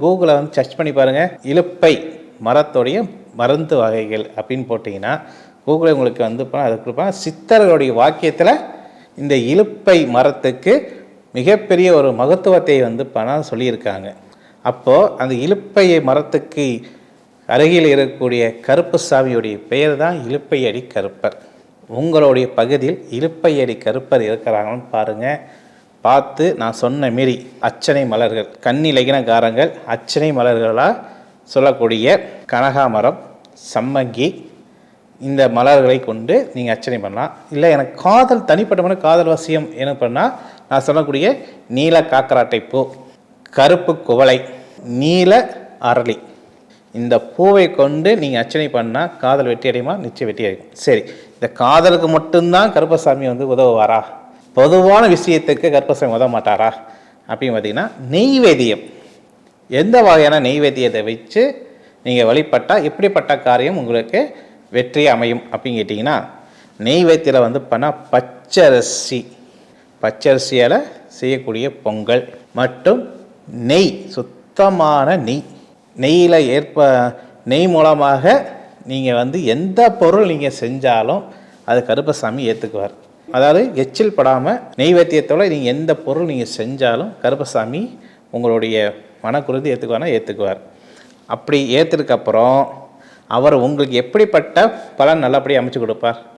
கூகுளை வந்து சர்ச் பண்ணி பாருங்கள். இலுப்பை மரத்துடைய மருந்து வகைகள் அப்படின்னு போட்டிங்கன்னா கூகுளை உங்களுக்கு வந்து அதுக்கு கொடுப்பாங்க. சித்தர்களுடைய வாக்கியத்தில் இந்த இலுப்பை மரத்துக்கு மிகப்பெரிய ஒரு மகத்துவத்தை வந்து சொல்லியிருக்காங்க. அப்போது அந்த இலுப்பை மரத்துக்கு அருகில் இருக்கக்கூடிய கருப்பசாமியுடைய பெயர் தான் இலுப்பையடி கருப்பர். உங்களுடைய பகுதியில் இலுப்பையடி கருப்பர் இருக்கிறாங்கன்னு பாருங்கள். பார்த்து நான் சொன்ன மாரி அச்சனை மலர்கள், கன்னி லக்னக்காரங்கள் அச்சனை மலர்களாக சொல்லக்கூடிய கனகாமரம், சம்மங்கி, இந்த மலர்களை கொண்டு நீங்கள் அர்ச்சனை பண்ணலாம். இல்லை எனக்கு காதல் தனிப்பட்ட காதல் வசியம் என்ன பண்ணால் நான் சொல்லக்கூடிய நீல காக்கராட்டை பூ, கருப்பு குவளை, நீல அரளி, இந்த பூவை கொண்டு நீங்கள் அர்ச்சனை பண்ணால் காதல் வெற்றி அடையுமா? நிச்சயம் வெற்றி அடையும். சரி, இந்த காதலுக்கு மட்டும்தான் கருப்பசாமி வந்து உதவுவாரா? பொதுவான விஷயத்துக்கு கருப்பசாமி உதவ மாட்டாரா அப்படின்னு பார்த்தீங்கன்னா, நெய்வேத்தியம், எந்த வகையான நெய்வேத்தியத்தை வச்சு நீங்கள் வழிபட்டால் எப்படிப்பட்ட காரியம் உங்களுக்கு வெற்றி அமையும் அப்படின்னு கேட்டிங்கன்னா, நெய்வேத்தியில் வந்து பண்ணால் பச்சரிசியால் செய்யக்கூடிய பொங்கல் மற்றும் நெய், சுத்தமான நெய்யில் நெய் மூலமாக நீங்கள் வந்து எந்த பொருள் நீங்கள் செஞ்சாலும் அது கருப்பசாமி ஏற்றுக்குவார். அதாவது எச்சில் படாமல் நெய்வேத்தியத்தோட நீங்கள் எந்த பொருள் நீங்கள் செஞ்சாலும் கருப்பசாமி உங்களுடைய மனக்குருதி ஏற்றுக்குவார். அப்படி ஏற்றுக்கப்புறம் அவர் உங்களுக்கு எப்படிப்பட்ட பலன் நல்லபடியாக அமைச்சு கொடுப்பார்?